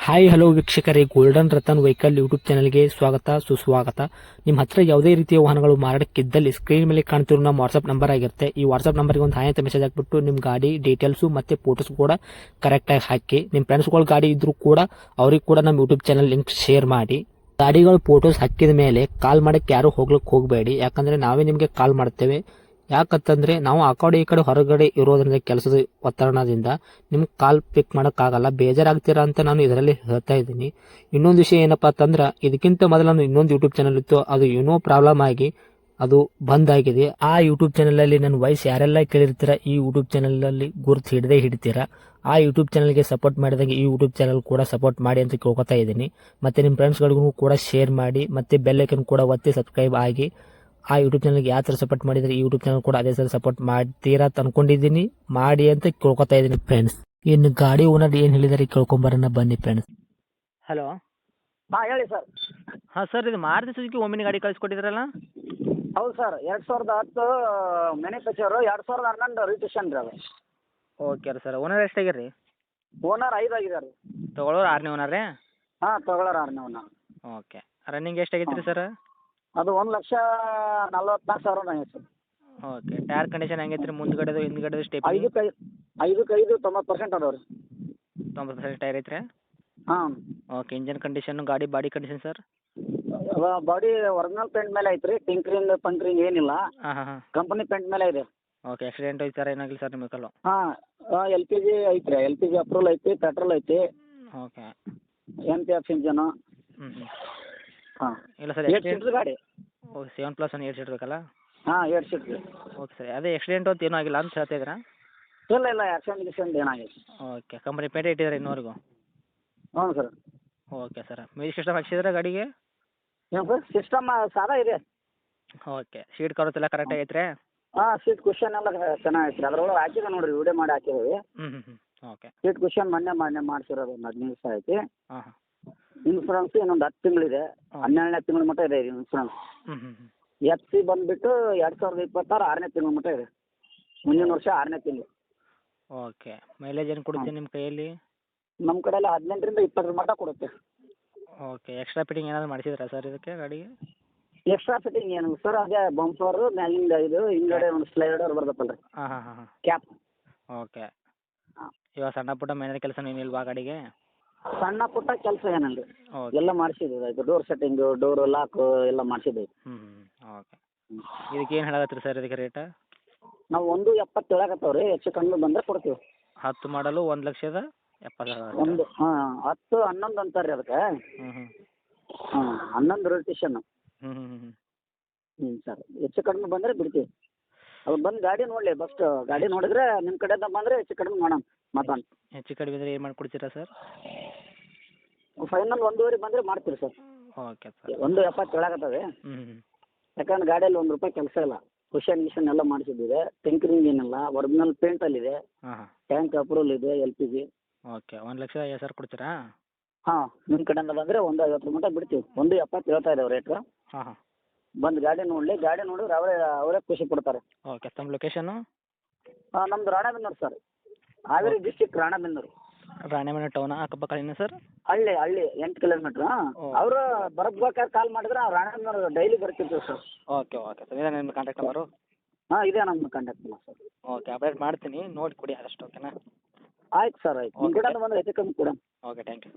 Hi hello ವೀಕ್ಷಕರೇ, golden Ratan vehicle YouTube ಚಾನಲ್ಗೆ ಸ್ವಾಗತ ಸುಸ್ವಾಗತ. ನಿಮ್ಮ ಹತ್ರ ಯಾವುದೇ ರೀತಿಯ ವಾಹನಗಳು ಮಾರಾಟಕ್ಕಿದ್ದಲ್ಲಿ ಸ್ಕ್ರೀನ್ ಮೇಲೆ ಕಾಣ್ತಿರೋ ನಮ್ಮ ವಾಟ್ಸ್ಆಪ್ ನಂಬರ್ ಆಗಿರುತ್ತೆ. ಈ ವಾಟ್ಸ್ಆಪ್ ನಂಬರ್ಗೆ ಒಂದು ಹಾಯ್ ಅಂತ ಮೆಸೇಜ್ ಹಾಕ್ಬಿಟ್ಟು ನಿಮ್ಮ ಗಾಡಿ ಡೀಟೇಲ್ಸು ಮತ್ತೆ ಫೋಟೋಸ್ ಕೂಡ ಕರೆಕ್ಟಾಗಿ ಹಾಕಿ. ನಿಮ್ಮ ಫ್ರೆಂಡ್ಸ್ಗಳ ಗಾಡಿ ಇದ್ರೂ ಕೂಡ ಅವ್ರಿಗೆ ಕೂಡ ನಮ್ಮ ಯೂಟ್ಯೂಬ್ ಚಾನಲ್ ಲಿಂಕ್ ಶೇರ್ ಮಾಡಿ. ಗಾಡಿಗಳು ಫೋಟೋಸ್ ಹಾಕಿದ ಮೇಲೆ ಕಾಲ್ ಮಾಡಕ್ಕೆ ಯಾರು ಹೋಗ್ಲಿಕ್ಕೆ ಹೋಗಬೇಡಿ, ಯಾಕಂದ್ರೆ ನಾವೇ ನಿಮಗೆ ಕಾಲ್ ಮಾಡ್ತೇವೆ. ಯಾಕಂತಂದ್ರೆ ನಾವು ಆ ಕಡೆ ಈ ಕಡೆ ಹೊರಗಡೆ ಇರೋದ್ರಿಂದ ಕೆಲಸದ ಒತ್ತಡದಿಂದ ನಿಮ್ಗೆ ಕಾಲ್ ಪಿಕ್ ಮಾಡೋಕ್ಕಾಗಲ್ಲ, ಬೇಜಾರಾಗ್ತೀರಾ ಅಂತ ನಾನು ಇದರಲ್ಲಿ ಹೇಳ್ತಾ ಇದ್ದೀನಿ. ಇನ್ನೊಂದು ವಿಷಯ ಏನಪ್ಪಾ ಅಂತಂದ್ರೆ, ಇದಕ್ಕಿಂತ ಮೊದಲು ನಾನು ಇನ್ನೊಂದು ಯೂಟ್ಯೂಬ್ ಚಾನಲ್ ಇತ್ತು, ಅದು ಏನೋ ಪ್ರಾಬ್ಲಮ್ ಆಗಿ ಅದು ಬಂದ್ ಆಗಿದೆ. ಆ ಯೂಟ್ಯೂಬ್ ಚಾನಲ್ ಅಲ್ಲಿ ನನ್ನ ವಾಯ್ಸ್ ಯಾರೆಲ್ಲ ಕೇಳಿರ್ತೀರಾ, ಈ ಯೂಟ್ಯೂಬ್ ಚಾನಲ್ ಅಲ್ಲಿ ಗುರುತು ಹಿಡಿತೀರಾ. ಆ ಯೂಟ್ಯೂಬ್ ಚಾನಲ್ಗೆ ಸಪೋರ್ಟ್ ಮಾಡಿದಂಗೆ ಈ ಯೂಟ್ಯೂಬ್ ಚಾನಲ್ ಕೂಡ ಸಪೋರ್ಟ್ ಮಾಡಿ ಅಂತ ಕೇಳ್ಕೊತಾ ಇದ್ದೀನಿ. ಮತ್ತೆ ನಿಮ್ಮ ಫ್ರೆಂಡ್ಸ್ಗಳಿಗೂ ಕೂಡ ಶೇರ್ ಮಾಡಿ, ಮತ್ತೆ ಬೆಲ್ ಐಕನ್ ಕೂಡ ಒತ್ತಿ ಸಬ್ಸ್ಕ್ರೈಬ್ ಆಗಿ. ಆ ಯೂಟ್ಯೂಬ್ ಚಾನಲ್ಗೆ ಯಾವ ಥರ ಸಪೋರ್ಟ್ ಮಾಡಿದ್ರೆ ಈ ಯೂಟ್ಯೂಬ್ ಚಾನಲ್ ಕೂಡ ಅದೇ ಥರ ಸಪೋರ್ಟ್ ಮಾಡ್ತೀರಾ ಅಂತ ಅನ್ಕೊಂಡಿದ್ದೀನಿ. ಮಾಡಿ ಅಂತ ಕೇಳ್ಕೊತಾ ಇದ್ದೀನಿ ಫ್ರೆಂಡ್ಸ್. ಇನ್ನು ಗಾಡಿ ಓನರ್ ಏನು ಹೇಳಿದಾರೆ ಕೇಳ್ಕೊಂಬರೋಣ ಬನ್ನಿ ಫ್ರೆಂಡ್ಸ್. ಹಲೋ, ಹಾಂ ಹೇಳಿ ಸರ್. ಹಾಂ ಸರ್, ಇದು ಮಾರುತಿ ಸುಜುಕಿ ಒಮ್ಮಿನ ಗಾಡಿ ಕಳಿಸ್ಕೊಟ್ಟಿದ್ರಲ್ಲ? ಹೌದು ಸರ್, 2010 ಮ್ಯಾನುಫ್ಯಾಕ್ಚರು, 2011 ರಿಜಿಸ್ಟ್ರೇಷನ್ ರೀ ಅದು. ಓಕೆ ರೀ ಸರ್. ಓನರ್ ಎಷ್ಟಾಗ್ಯಾರ ರೀ? ಓನರ್ 5 ಆಗಿದ್ದಾರೆ ರೀ. ತೊಗೊಳೋರು 6ನೇ ಓನರ್ ರೀ? ಹಾಂ, ತಗೊಳ್ಳೋರು 6ನೇ ಓನರ್. ಓಕೆ. ರನ್ನಿಂಗ್ ಎಷ್ಟಾಗೈತೆ ರೀ ಸರ್? ಅದು 1,44,000 ಆಗೈತೆ ಸರ್. ಓಕೆ. ಟೈರ್ ಕಂಡೀಷನ್ ಹೆಂಗೈತೆ ರೀ? ಮುಂದ್ಗಡೆದು ಹಿಂದ್ಗಡೆದು ಸ್ಟೆಪ್? 5 90% ಅದಾವೆ ರೀ. 90% ಟೈರ್ ಐತ್ರಿ? ಹಾಂ. ಓಕೆ. ಇಂಜನ್ ಕಂಡೀಷನ್, ಗಾಡಿ body condition sir? Body original paint ಮೇಲೆ ಐತೆ ರೀ, ಟಿಂಕ್ರಿಂಗ್ ಪಂಕ್ರಿಂಗ್ ಏನಿಲ್ಲ. ಹಾಂ ಹಾಂ ಹಾಂ. ಕಂಪನಿ ಪೇಂಟ್ ಮೇಲೆ ಇದೆ. ಓಕೆ. ಆಕ್ಸಿಡೆಂಟ್ ಐತೆ ಸರ್ ಏನಾಗಿಲ್ಲ ಸರ್ ನಿಮ್ಮ ವೆಹಿಕಲ್ಲು? ಹಾಂ, LPG ಐತೆ ರೀ, LPG ಅಪ್ರೂವಲ್ ಐತಿ, ಪೆಟ್ರೋಲ್ ಐತಿ. ಓಕೆ. NPF engine. ಹ್ಞೂ. ಹಾಂ. ಇಲ್ಲ ಸರ್, 8 ಸೀಟ್ರ್ ಗಾಡಿ. ಓಕೆ. 7+1 8 ಸೀಟ್ ಬೇಕಲ್ಲ? ಹಾಂ, 8 ಸೀಟ್ ರೀ. Okay sir. ಅದೇ ಆಕ್ಸಿಡೆಂಟ್ ಅಂತ ಏನೂ ಆಗಿಲ್ಲ ಅಂತ ಹೇಳ್ತಾ ಇದ್ದೀರಾ? ಇಲ್ಲ ಆಕ್ಸಿಡೆಂಟ್ ಏನಾಗಿದೆ. ಓಕೆ. ಕಂಪನಿ ಪೇಂಟ್ ಇಟ್ಟಿದ್ದಾರೆ ಇನ್ನೂವರೆಗೂ? ಹ್ಞೂ sir. Okay sir. Music system ಹಾಕ್ಸಿದ್ರೆ ಗಾಡಿಗೆ? ಏನು ಸರ್, ಸಿಸ್ಟಮ್ ಸಾದಾ ಇದೆ. ಓಕೆ. ಸೀಟ್ ಕವರ್ಸ್ ಎಲ್ಲ ಕರೆಕ್ಟಾಗಿ ಐತ್ರಿ? ಹಾಂ, ಸೀಟ್ ಕುಷನ್ ಎಲ್ಲ ಚೆನ್ನಾಗೈತೆ ರೀ. ಅದ್ರೊಳಗೆ ಹಾಕಿದೆ ನೋಡಿರಿ, ವಿಡಿಯೋ ಮಾಡಿ ಹಾಕಿದ್ದೀವಿ. ಹ್ಞೂ. ಓಕೆ. ಸೀಟ್ ಕುಷನ್ ಮೊನ್ನೆ ಮಾಡಿಸಿರೋದು, ಒಂದು 15 ದಿವಸ ಐತಿ. ಹಾಂ ಹಾಂ. ಇನ್ಸೂರೆನ್ಸ್ ಇನ್ನೊಂದು 10 ತಿಂಗಳಿದೆ. 12ನೇ ತಿಂಗಳ ಮಟ್ಟ ಇದೆ ಇನ್ಸೂರೆನ್ಸ್. ಹ್ಞೂ. FC ಬಂದುಬಿಟ್ಟು 2026 6ನೇ ತಿಂಗಳ ಮಟ್ಟ ಇದೆ. ಮುಂದಿನ ವರ್ಷ 6ನೇ ತಿಂಗಳು. ಓಕೆ. ಮೈಲೇಜ್ ಏನು ಕೊಡುತ್ತೆ ನಿಮ್ಮ ಕೈಯಲ್ಲಿ? ನಮ್ಮ ಕಡೆಯಲ್ಲಿ 18ರಿಂದ 20 ಮಟ್ಟ ಕೊಡುತ್ತೆ. ಓಕೆ. ಎಕ್ಸ್ಟ್ರಾ ಫಿಟ್ಟಿಂಗ್ ಏನಾದರೂ ಮಾಡಿಸಿದ್ರಾ ಸರ್ ಇದಕ್ಕೆ ಗಾಡಿಗೆ? ಎಕ್ಸ್ಟ್ರಾ ಫಿಟ್ಟಿಂಗ್ ಏನು ಸರ್, ಅದೇ ಬಂಪರು ಮ್ಯಾಗಿಂದ ಇದು ಹಿಂದ್ಗಡೆ ಒಂದು ಸ್ಲೈಡರ್ ಬರ್ತಪ್ಪಲ್ಲ ರೀ, ಹಾಂ ಹಾಂ ಹಾಂ ಹಾಂ. ಕ್ಯಾಪ್. ಓಕೆ. ಹಾಂ. ಇವಾಗ ಸಣ್ಣ ಪುಟ್ಟ ಮೇನರ್ ಕೆಲಸ ಏನಿಲ್ವಾ ಗಾಡಿಗೆ? ಸಣ್ಣ ಪುಟ್ಟ ಕೆಲಸ ಏನಲ್ಲ ರೀ, ಓಕೆ. ಎಲ್ಲ ಮಾಡಿಸಿದ್ದೀವಿ. ಆಯಿತು, ಡೋರ್ ಸೆಟ್ಟಿಂಗು, ಡೋರು ಲಾಕು ಎಲ್ಲ ಮಾಡಿಸಿದ್ದೀವಿ. ಹ್ಞೂ. ಓಕೆ. ಇದಕ್ಕೆ ಏನು ಹೇಳಕತ್ತೀರಿ ಸರ್ ಇದಕ್ಕೆ ರೇಟ? ನಾವು 1,70 ಹೇಳಕತ್ತೇವೆ ರೀ, ಹೆಚ್ಚು ಕಮ್ಮಿ ಬಂದರೆ ಕೊಡ್ತೀವಿ. 10 ಮಾಡಲು 1,70,000? ಒಂದು 10 11 ಅಂತಾರೆ ರೀ ಅದಕ್ಕೆ. ಹ್ಞೂ. 11 ರಿಜಿಸ್ಟ್ರೇಷನ್. ಹ್ಞೂ ಸರ್, ಹೆಚ್ಚು ಕಡಿಮೆ ಬಂದರೆ ಬಿಡ್ತೀವಿ. ಅವ್ರು ಬಂದು ಗಾಡಿ ನೋಡಲಿ, ಫಸ್ಟ್ ಗಾಡಿ ನೋಡಿದ್ರೆ ನಿಮ್ಮ ಕಡೆಯಿಂದ ಬಂದರೆ ಹೆಚ್ಚು ಕಡಿಮೆ ಮಾಡೋಣ ಮಾತಾಡಿ. ಹೆಚ್ಚು ಕಡಿಮೆ ಅಂದರೆ ಏನು ಮಾಡಿಕೊಡ್ತೀರಾ ಸರ್? ಫೈನಲ್ 1,5 ಬಂದರೆ ಮಾಡ್ತೀವಿ ಸರ್. Okay sir. 1,70 ಹೇಳಕತ್ತವೆ. ಯಾಕಂದ್ರೆ ಗಾಡಿಯಲ್ಲಿ ₹1 ಕೆಲಸ ಇಲ್ಲ. ಕುಷನ್ ಗಿಷನ್ ಎಲ್ಲ ಮಾಡಿಸಿದ್ದೀವಿ. ಟಿಂಕರಿಂಗ್ ಏನಿಲ್ಲ, ಒರಿಜಿನಲ್ ಪೇಂಟಲ್ಲಿದೆ. ಹಾಂ ಹಾಂ. ಟ್ಯಾಂಕ್ ಅಪ್ರೂವಲ್ ಇದೆ, LPG. ಓಕೆ. 1,50,000 ಕೊಡ್ತೀರಾ? ಹಾಂ, ನಿಮ್ಮ ಕಡೆಯಿಂದ ಬಂದರೆ 1,50 ಮಟ್ಟ ಬಿಡ್ತೀವಿ. 1,70 ಹೇಳ್ತಾ ಇದ್ದೇವೆ ರೇಟು. ಹಾಂ ಹಾಂ. ಬಂದು ಗಾಡಿ ನೋಡಲಿ, ಗಾಡಿ ನೋಡಿದ್ರೆ ಅವರೇ ಖುಷಿ ಪಡ್ತಾರೆ. ಓಕೆ. ತಮ್ಮ ಲೊಕೇಶನು? ನಮ್ದು ರಾಣೆಬೆನ್ನೂರು ಸರ್, ಹಾವೇರಿ ಡಿಸ್ಟಿಕ್ ರಾಣೆಬೆನ್ನೂರು. ರಾಣೆಬೆನ್ನೂರು ಟೌನಾ ಅಕ್ಕಪಕ್ಕ ಏನು ಸರ್? ಹಳ್ಳಿ 8 ಕಿಲೋಮೀಟ್ರ್. ಅವರು ಬರ್ಬೇಕಾದ್ರೆ ಕಾಲ್ ಮಾಡಿದ್ರೆ ರಾಣೆಬೆನ್ನೂರು ಡೈಲಿ ಬರ್ತಿರ್ತೀವಿ ಸರ್. Okay okay sir. ಇದೇ ನಿಮ್ಮ ಕಾಂಟ್ಯಾಕ್ಟ್ ನಂಬರು? ಹಾಂ, ಇದೇ ನಮ್ಮ ಕಾಂಟ್ಯಾಕ್ಟ್ ಇಲ್ಲ ಸರ್. ಓಕೆ. ಅಪ್ಡೇಟ್ ಮಾಡ್ತೀನಿ, ನೋಡಿ ಕೊಡಿ ಆದಷ್ಟು. ಓಕೆನಾ? ಆಯ್ತು ಸರ್, ಆಯ್ತು. ನಿಮ್ಮ ಕಡೆಯಿಂದ ಬಂದರೆ ಹೆಚ್ಚು ಕಮ್ಮಿ ಕೊಡೋಣ. ಓಕೆ. Thank you.